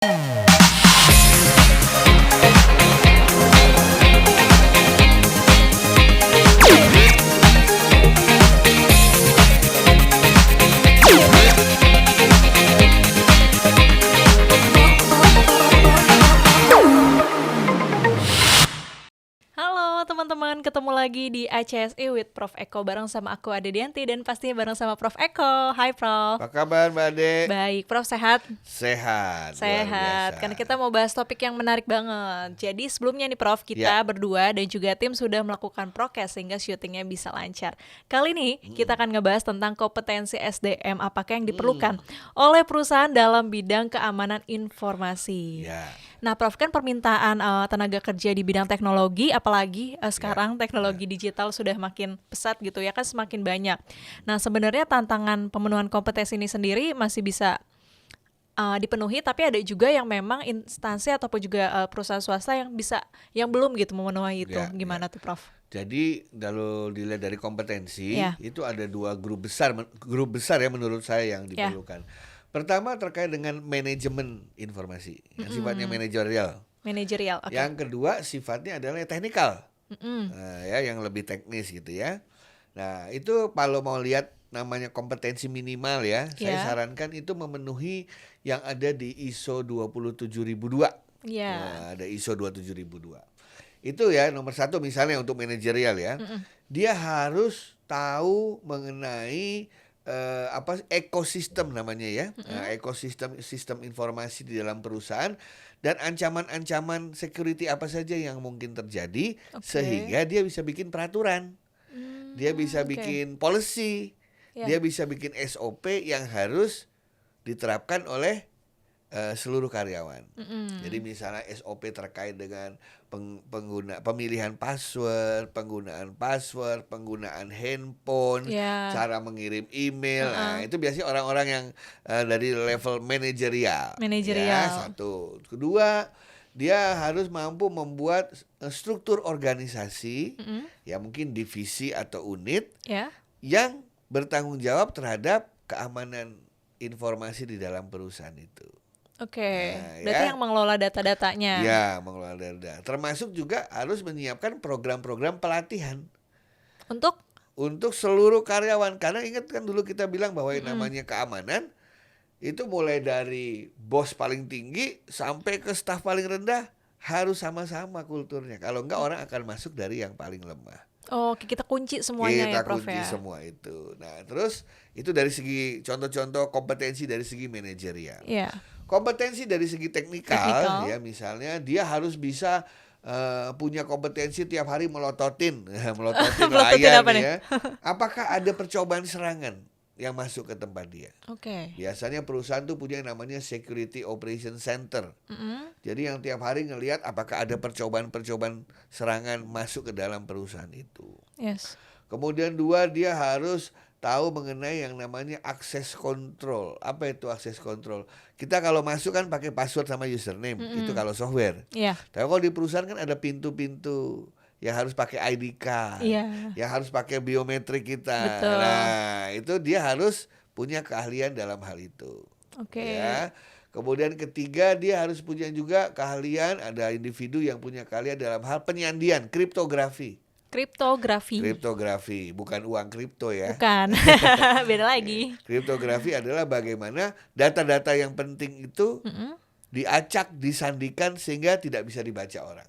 Halo teman-teman, ketemu lagi di ACSI with Prof Eko bareng sama aku Adedianti dan pastinya bareng sama Prof Eko. Hai Prof. Apa kabar Mbak Ade? Baik, Prof sehat? Sehat. Sehat, karena kita mau bahas topik yang menarik banget. Jadi sebelumnya nih Prof, kita berdua dan juga tim sudah melakukan prokes sehingga syutingnya bisa lancar. Kali ini kita akan ngebahas tentang kompetensi SDM, apakah yang diperlukan oleh perusahaan dalam bidang keamanan informasi. Nah Prof, kan permintaan tenaga kerja di bidang teknologi, apalagi sekarang teknologi digital sudah makin pesat gitu ya kan, semakin banyak. Nah sebenarnya tantangan pemenuhan kompetensi ini sendiri masih bisa dipenuhi, tapi ada juga yang memang instansi ataupun juga perusahaan swasta yang belum gitu memenuhi itu. Gimana tuh Prof? Jadi kalau dilihat dari kompetensi itu ada dua grup besar ya menurut saya yang diperlukan. Pertama terkait dengan manajemen informasi yang sifatnya manajerial. Okay. Yang kedua sifatnya adalah teknikal, yang lebih teknis gitu ya. Nah itu kalau mau lihat namanya kompetensi minimal ya, saya sarankan itu memenuhi yang ada di ISO 27002. Nah, ada ISO 27002. Itu ya nomor satu misalnya untuk manajerial ya. Dia harus tahu mengenai ekosistem namanya ya, sistem informasi di dalam perusahaan dan ancaman-ancaman security apa saja yang mungkin terjadi sehingga dia bisa bikin peraturan, dia bisa bikin policy, dia bisa bikin SOP yang harus diterapkan oleh seluruh karyawan. Jadi misalnya SOP terkait dengan pemilihan password, penggunaan handphone, cara mengirim email. Nah, itu biasanya orang-orang yang dari level manajerial. Ya, satu. Kedua, dia harus mampu membuat struktur organisasi, ya mungkin divisi atau unit yang bertanggung jawab terhadap keamanan informasi di dalam perusahaan itu. Berarti yang mengelola data-datanya. Ya, mengelola data. Termasuk juga harus menyiapkan program-program pelatihan untuk seluruh karyawan. Karena ingat kan dulu kita bilang bahwa yang namanya keamanan itu mulai dari bos paling tinggi sampai ke staf paling rendah harus sama-sama kulturnya. Kalau enggak orang akan masuk dari yang paling lemah. Kita kunci semuanya ya Prof ya. Kita kunci semua itu. Nah, terus itu dari segi contoh-contoh kompetensi dari segi manajerial. Kompetensi dari segi teknikal ya, misalnya dia harus bisa punya kompetensi tiap hari melototin layar ya. Apakah ada percobaan serangan yang masuk ke tempat dia? Biasanya perusahaan tuh punya yang namanya Security Operation Center. Jadi yang tiap hari ngelihat apakah ada percobaan serangan masuk ke dalam perusahaan itu. Kemudian dua, dia harus tahu mengenai yang namanya access control. Apa itu access control? Kita kalau masuk kan pakai password sama username, itu kalau software. Tapi kalau di perusahaan kan ada pintu-pintu yang harus pakai ID card, yang harus pakai biometrik kita. Nah, itu dia harus punya keahlian dalam hal itu. Ya. Kemudian ketiga, dia harus punya juga keahlian, ada individu yang punya keahlian dalam hal penyandian, kriptografi, bukan uang kripto ya. Bukan, beda lagi. Kriptografi adalah bagaimana data-data yang penting itu diacak, disandikan sehingga tidak bisa dibaca orang.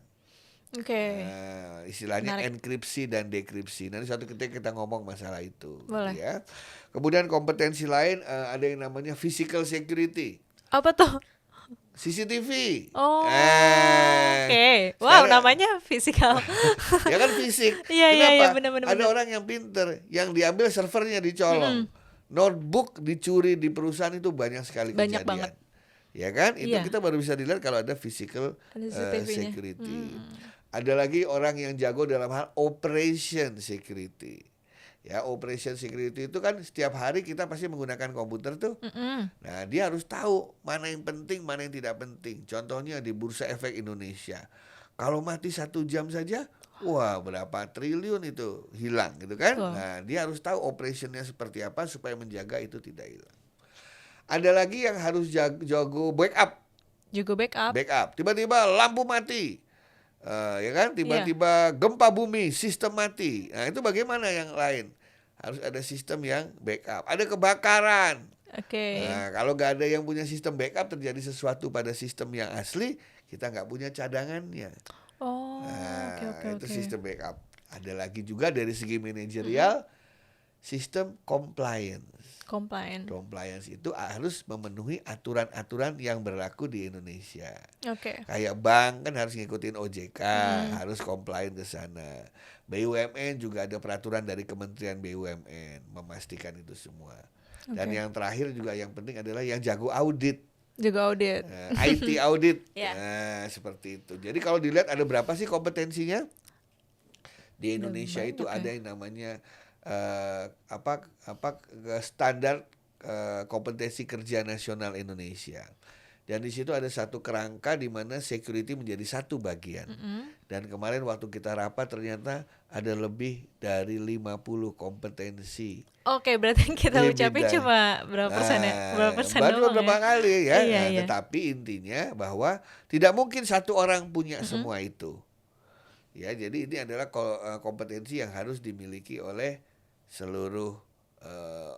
Nah, istilahnya enkripsi dan dekripsi. Nanti suatu ketika kita ngomong masalah itu. Ya. Kemudian kompetensi lain ada yang namanya physical security. Apa tuh? CCTV. Wow, namanya fisikal. Ya kan fisik. Kenapa? Bener. Ada orang yang pinter, yang diambil servernya dicolong, notebook dicuri di perusahaan itu banyak sekali kejadian. Banget. Ya kan? Itu kita baru bisa dilihat kalau ada physical security. Ada lagi orang yang jago dalam hal operation security. Ya, operation security itu kan setiap hari kita pasti menggunakan komputer tuh. Nah, dia harus tahu mana yang penting, mana yang tidak penting. Contohnya di Bursa Efek Indonesia. Kalau mati 1 jam saja, wah berapa triliun itu hilang gitu kan. Nah, dia harus tahu operationnya seperti apa supaya menjaga itu tidak hilang. Ada lagi yang harus jago backup. Juga backup. Backup. Tiba-tiba lampu mati. Ya kan? Tiba-tiba gempa bumi, sistem mati. Nah, itu bagaimana yang lain? Harus ada sistem yang backup. Ada kebakaran. Oke. Nah, kalau nggak ada yang punya sistem backup, terjadi sesuatu pada sistem yang asli, kita nggak punya cadangannya. Oh, Nah, oke. itu sistem backup. Ada lagi juga dari segi manajerial, sistem compliance. Compliance itu harus memenuhi aturan-aturan yang berlaku di Indonesia. Oke. Kayak bank kan harus ngikutin OJK, harus compliant ke sana. BUMN juga ada peraturan dari Kementerian BUMN memastikan itu semua. Dan yang terakhir juga yang penting adalah yang jago audit. Juga audit. IT audit. Yeah. Nah, seperti itu. Jadi kalau dilihat ada berapa sih kompetensinya? Di Indonesia itu ada yang namanya standar kompetensi kerja nasional Indonesia. Dan di situ ada satu kerangka di mana security menjadi satu bagian. Dan kemarin waktu kita rapat ternyata ada lebih dari 50 kompetensi. Oke, berarti kita ucapin cuma berapa persen ya? Berapa persen baru doang beberapa kali ya. Iya. Tetapi intinya bahwa tidak mungkin satu orang punya semua itu. Ya, jadi ini adalah kompetensi yang harus dimiliki oleh seluruh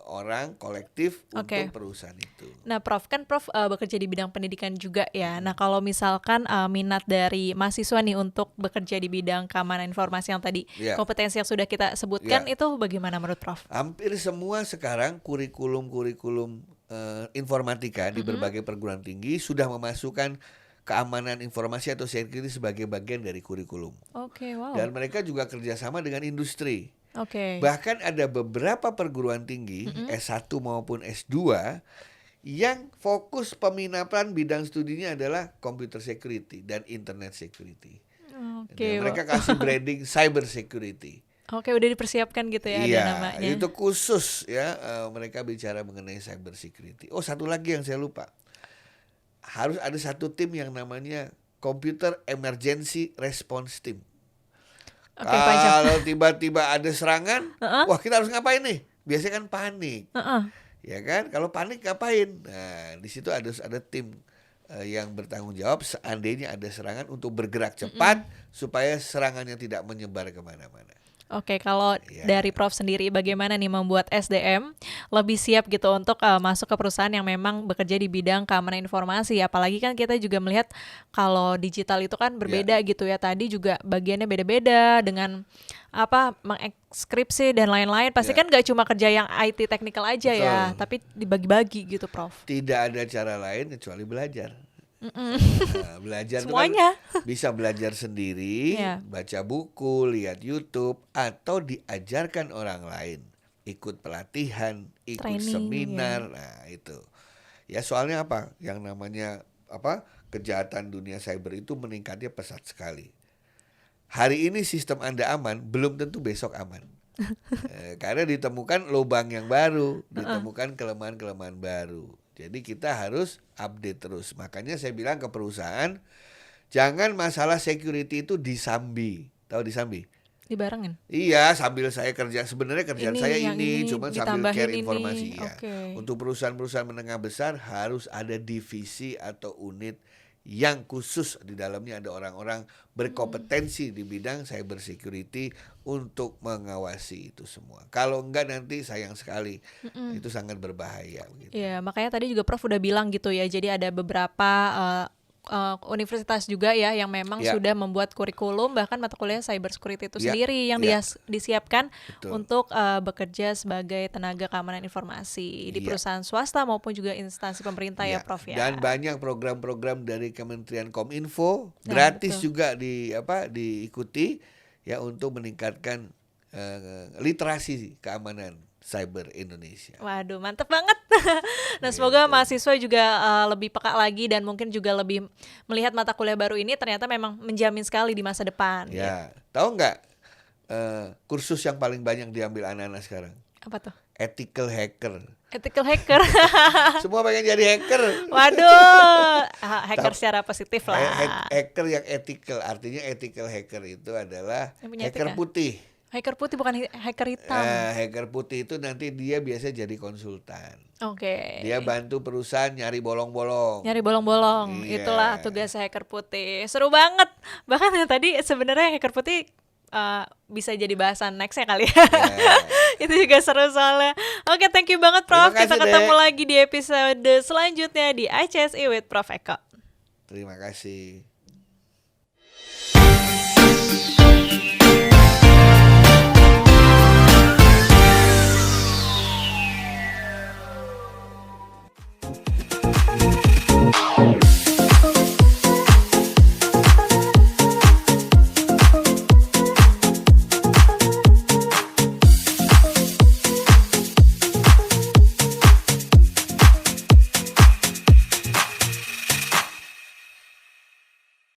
orang kolektif untuk perusahaan itu. Nah, Prof, kan Prof bekerja di bidang pendidikan juga ya. Nah, kalau misalkan minat dari mahasiswa nih untuk bekerja di bidang keamanan informasi yang tadi kompetensi yang sudah kita sebutkan itu bagaimana menurut Prof? Hampir semua sekarang kurikulum informatika di berbagai perguruan tinggi sudah memasukkan keamanan informasi atau security sebagai bagian dari kurikulum. Oke, wow. Dan mereka juga kerjasama dengan industri. Oke. Bahkan ada beberapa perguruan tinggi S1 maupun S2 yang fokus peminapan bidang studinya adalah computer security dan internet security. Oke. Mereka kasih branding cyber security. Oke, udah dipersiapkan gitu ya ada namanya. Itu khusus ya, mereka bicara mengenai cyber security. Oh, satu lagi yang saya lupa. Harus ada satu tim yang namanya Computer Emergency Response Team. Kalau tiba-tiba ada serangan, wah kita harus ngapain nih? Biasanya kan panik, ya kan? Kalau panik ngapain? Nah, di situ ada tim yang bertanggung jawab seandainya ada serangan untuk bergerak cepat supaya serangannya tidak menyebar kemana-mana. Oke, kalau dari Prof sendiri bagaimana nih membuat SDM lebih siap gitu untuk masuk ke perusahaan yang memang bekerja di bidang keamanan informasi? Apalagi kan kita juga melihat kalau digital itu kan berbeda gitu ya. Tadi juga bagiannya beda-beda dengan mengekskripsi dan lain-lain. Pasti kan gak cuma kerja yang IT technical aja ya, tapi dibagi-bagi gitu, Prof. Tidak ada cara lain kecuali belajar. Belajar semuanya itu kan bisa belajar sendiri, baca buku, lihat YouTube, atau diajarkan orang lain, ikut pelatihan, ikut seminar. Nah itu ya, soalnya apa yang namanya kejahatan dunia cyber itu meningkatnya pesat sekali. Hari ini sistem Anda aman, belum tentu besok aman. Karena ditemukan lubang yang baru, ditemukan kelemahan-kelemahan baru. Jadi kita harus update terus. Makanya saya bilang ke perusahaan, jangan masalah security itu disambi. Tahu disambi? Dibarengin? Iya, sambil saya kerja. Sebenarnya kerjaan saya ini cuma sambil care informasi. Ya. Untuk perusahaan-perusahaan menengah besar harus ada divisi atau unit yang khusus di dalamnya ada orang-orang berkompetensi di bidang cyber security untuk mengawasi itu semua. Kalau enggak nanti sayang sekali, itu sangat berbahaya. Iya, makanya tadi juga Prof udah bilang gitu ya. Jadi ada beberapa universitas juga ya yang memang sudah membuat kurikulum, bahkan mata kuliah cyber security itu sendiri yang disiapkan untuk bekerja sebagai tenaga keamanan informasi di perusahaan swasta maupun juga instansi pemerintah ya Prof ya. Dan banyak program-program dari Kementerian Kominfo gratis juga diikuti ya untuk meningkatkan literasi keamanan cyber Indonesia. Waduh, mantep banget. Nah, semoga mahasiswa juga lebih peka lagi dan mungkin juga lebih melihat mata kuliah baru ini ternyata memang menjamin sekali di masa depan. Ya, tahu nggak kursus yang paling banyak diambil anak-anak sekarang? Apa tuh? Ethical hacker. Ethical hacker. Semua pengen jadi hacker. Waduh, hacker secara positif lah. Hacker yang ethical, artinya ethical hacker itu adalah hacker putih. Hacker putih bukan hacker hitam. Hacker putih itu nanti dia biasa jadi konsultan. Oke. Dia bantu perusahaan nyari bolong-bolong. Nyari bolong-bolong. Iya. Itulah tugas hacker putih. Seru banget. Bahkan yang tadi sebenarnya hacker putih bisa jadi bahasan nextnya kali ya. Itu juga seru soalnya. Oke, thank you banget Prof. Kita ketemu lagi di episode selanjutnya di ICSI with Prof Eko. Terima kasih.